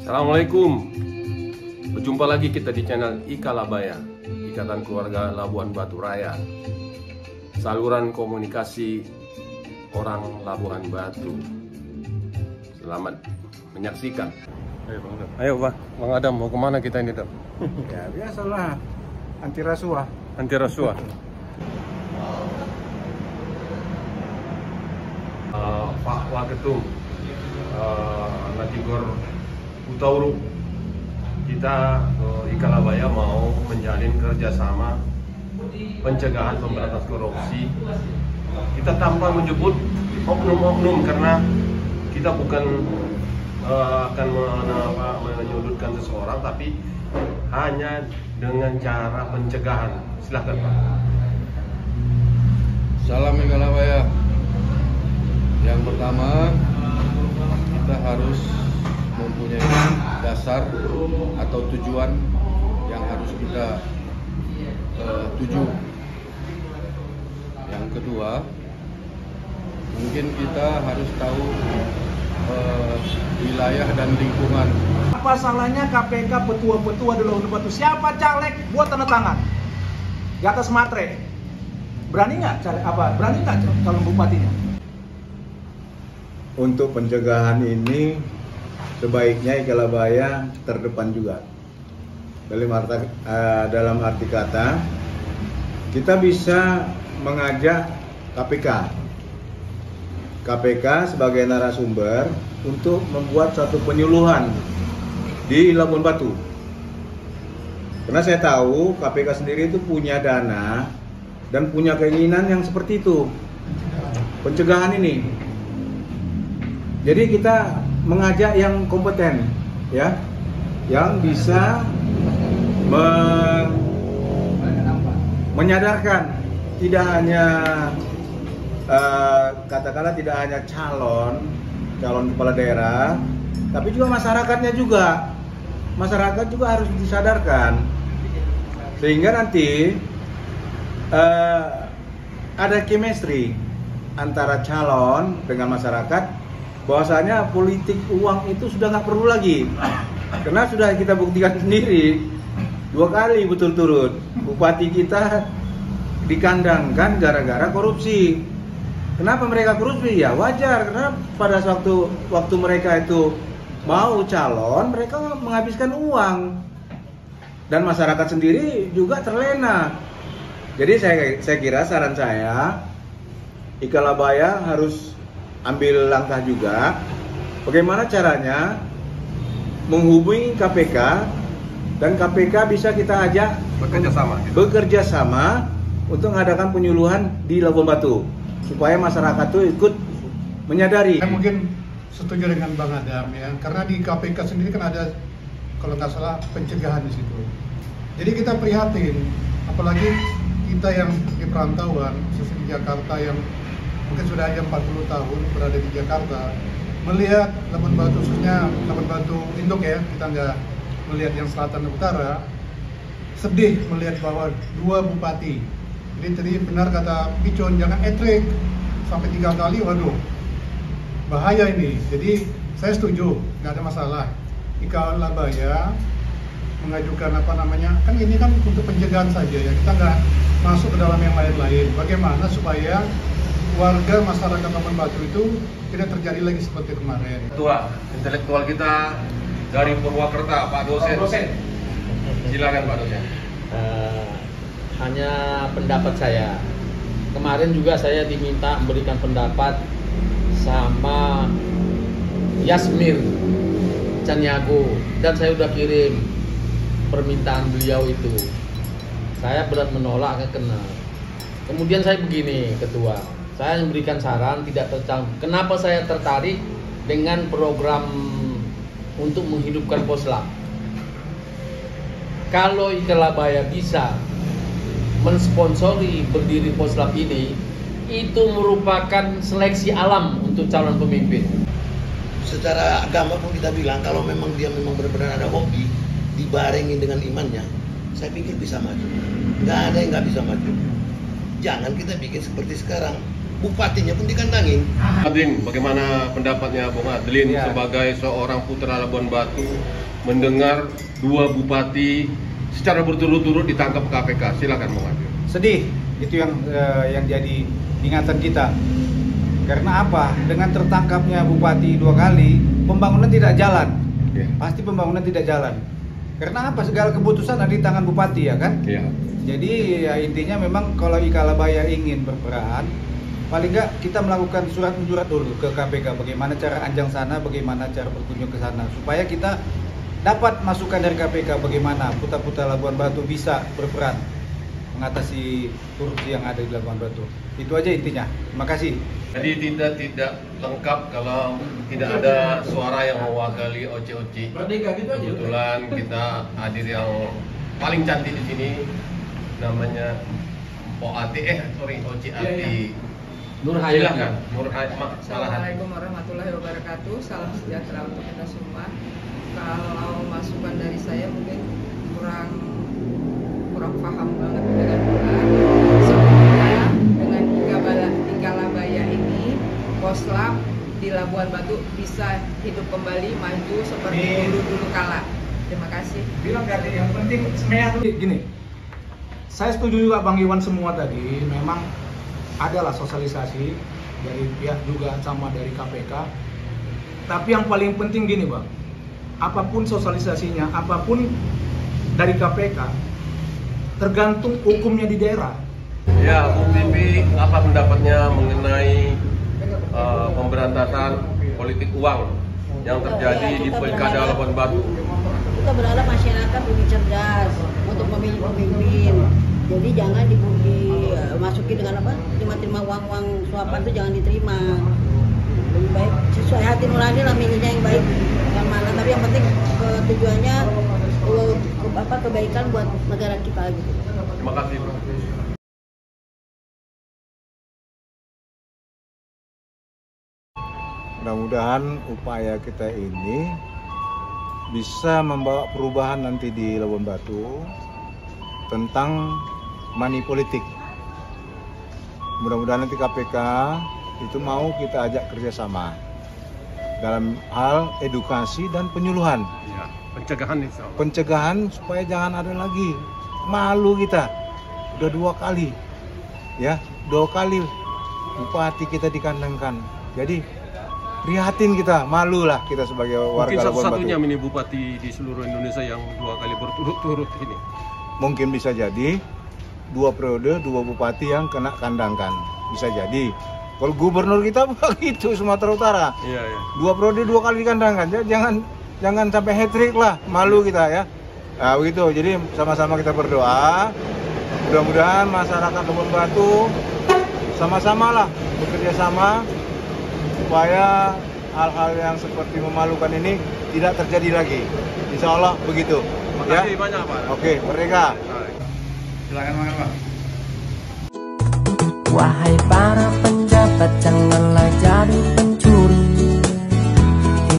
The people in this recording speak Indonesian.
Assalamualaikum. Berjumpa lagi kita di channel IKA Labaya, Ikatan Keluarga Labuan Batu Raya, saluran komunikasi orang Labuan Batu. Selamat menyaksikan. Ayo Bang Adam. Ayo Bang Adam, mau kemana kita ini Dam? Ya biasalah, anti rasuah. Anti rasuah. Pak Waketum, Natigor Utauru, kita IKA Labaya mau menjalin kerjasama pencegahan pemberantasan korupsi. Kita tanpa menyebut oknum-oknum karena kita bukan akan menyudutkan seseorang, tapi hanya dengan cara pencegahan. Silahkan Pak. Salam IKA Labaya. Yang pertama, kita harus mempunyai dasar atau tujuan yang harus kita tuju. Yang kedua, mungkin kita harus tahu wilayah dan lingkungan. Apa salahnya KPK petua-petua di Labuan Batu? Siapa caleg buat tanda tangan di atas matre? Berani nggak caleg apa? Berani nggak calon bupatinya? Untuk pencegahan ini sebaiknya IKA Labaya terdepan juga. Dalam arti kata, kita bisa mengajak KPK sebagai narasumber untuk membuat suatu penyuluhan di Labuan Batu. Karena saya tahu KPK sendiri itu punya dana dan punya keinginan yang seperti itu, pencegahan ini. Jadi kita mengajak yang kompeten, ya, yang bisa menyadarkan tidak hanya katakanlah tidak hanya calon kepala daerah, tapi juga masyarakatnya juga. Masyarakat juga harus disadarkan sehingga nanti ada chemistry antara calon dengan masyarakat. Bahwasanya politik uang itu sudah nggak perlu lagi, karena sudah kita buktikan sendiri 2 kali berturut-turut bupati kita dikandangkan gara-gara korupsi. Kenapa mereka korupsi? Ya wajar, karena pada waktu mereka itu mau calon, mereka menghabiskan uang dan masyarakat sendiri juga terlena. Jadi saya kira saran saya, IKA Labaya harus ambil langkah juga bagaimana caranya menghubungi KPK dan KPK bisa kita ajak bekerja sama untuk mengadakan penyuluhan di Labuan Batu supaya masyarakat itu ikut menyadari. Saya mungkin setuju dengan Bang Adam ya, karena di KPK sendiri kan ada kalau nggak salah pencegahan di situ. Jadi kita prihatin, apalagi kita yang di perantauan, khususnya di Jakarta yang mungkin sudah ada 40 tahun berada di Jakarta, melihat Labuan Batu, khususnya Labuan Batu Induk ya, kita nggak melihat yang selatan dan utara, sedih melihat bahwa 2 bupati. Jadi tadi benar kata Picon, jangan etrik sampai 3 kali, waduh, bahaya ini. Jadi saya setuju, nggak ada masalah. IKA Labaya mengajukan kan ini kan untuk pencegahan saja ya, kita nggak masuk ke dalam yang lain-lain. Bagaimana supaya warga masyarakat Labuan Batu itu tidak terjadi lagi seperti kemarin. Ketua intelektual kita dari Purwakarta, Pak Dosen. Silakan Pak Dosen. Hanya pendapat saya. Kemarin juga saya diminta memberikan pendapat sama Yasmir Caniago dan saya udah kirim permintaan beliau itu. Saya berat menolak kena. Kemudian saya begini, Ketua. Saya memberikan saran tidak tercampur. Kenapa saya tertarik dengan program untuk menghidupkan Poslap? Kalau IKA Labaya bisa mensponsori berdiri Poslap ini, itu merupakan seleksi alam untuk calon pemimpin. Secara agama pun kita bilang kalau memang dia benar-benar ada hobi dibarengi dengan imannya, saya pikir bisa maju. Nggak ada yang nggak bisa maju. Jangan kita bikin seperti sekarang. bupatinya pun dikandangin. Adlin, bagaimana pendapatnya Bung Adlin Ya. sebagai seorang putra Labuan Batu mendengar 2 bupati secara berturut-turut ditangkap KPK? Silakan Bung Adlin. Sedih, itu yang jadi ingatan kita. Karena apa? Dengan tertangkapnya bupati 2 kali, pembangunan tidak jalan. Ya. Pasti pembangunan tidak jalan. Karena apa? Segala keputusan ada di tangan bupati, ya kan? Iya. Jadi ya intinya memang kalau Ikalabaya ingin berperan, paling nggak kita melakukan surat menyurat dulu ke KPK bagaimana cara anjang sana, bagaimana cara berkunjung ke sana, supaya kita dapat masukan dari KPK bagaimana putra-putra Labuan Batu bisa berperan mengatasi korupsi yang ada di Labuan Batu. Itu aja intinya. Terima kasih. Jadi tidak lengkap kalau tidak ada suara yang mewakili OC-OC. Kebetulan kita hadir yang paling cantik di sini, namanya OAT, OC Ati. Nur Hayati. Silakan, Nur Hayati. Assalamualaikum warahmatullahi wabarakatuh. Salam sejahtera untuk kita semua. Kalau masukan dari saya mungkin kurang paham banget dengan bola. Semoga dengan Ikalabaya ini Koslap di Labuan Batu bisa hidup kembali, maju seperti dulu kala. Terima kasih. Bilang tadi yang penting semuanya gini. Saya setuju juga Bang Iwan semua tadi, memang adalah sosialisasi dari pihak juga sama dari KPK. Tapi yang paling penting gini Bang, apapun sosialisasinya, apapun dari KPK, tergantung hukumnya di daerah. Ya, Bung Pipi, apa pendapatnya mengenai pemberantasan politik uang yang terjadi di Pilkada Labuan Batu? Kita berharap masyarakat lebih cerdas untuk memilih pemimpin. Jadi jangan dimasuki dengan apa? Terima uang suapan itu jangan diterima. Lebih baik sesuai hati nurani lah, milihnya yang baik, yang mana. Tapi yang penting tujuannya kebaikan buat negara kita gitu. Terima kasih. Mudah-mudahan upaya kita ini bisa membawa perubahan nanti di Labuan Batu tentang money politik. Mudah-mudahan nanti KPK itu mau kita ajak kerjasama dalam hal edukasi dan penyuluhan. Ya, pencegahan itu. Pencegahan supaya jangan ada lagi. Malu kita. Udah 2 kali. Ya, 2 kali bupati kita dikandangkan. Jadi prihatin kita, malu lah kita sebagai warga Mungkin Labuan Batu. satu-satunya mini bupati di seluruh Indonesia yang 2 kali berturut-turut ini. Mungkin bisa jadi 2 periode 2 bupati yang kena kandangkan, bisa jadi. Kalau gubernur kita begitu Sumatera Utara, Iya. 2 periode 2 kali dikandangkan. Jadi jangan sampai hat-trick lah, malu kita ya. Nah begitu, jadi sama-sama kita berdoa. Mudah-mudahan masyarakat Labuan Batu sama-sama lah bekerja sama supaya hal-hal yang seperti memalukan ini tidak terjadi lagi. Insya Allah begitu. Terima kasih banyak Pak. Oke, merdeka. Silakan makan Pak. Wahai para penjabat, jangan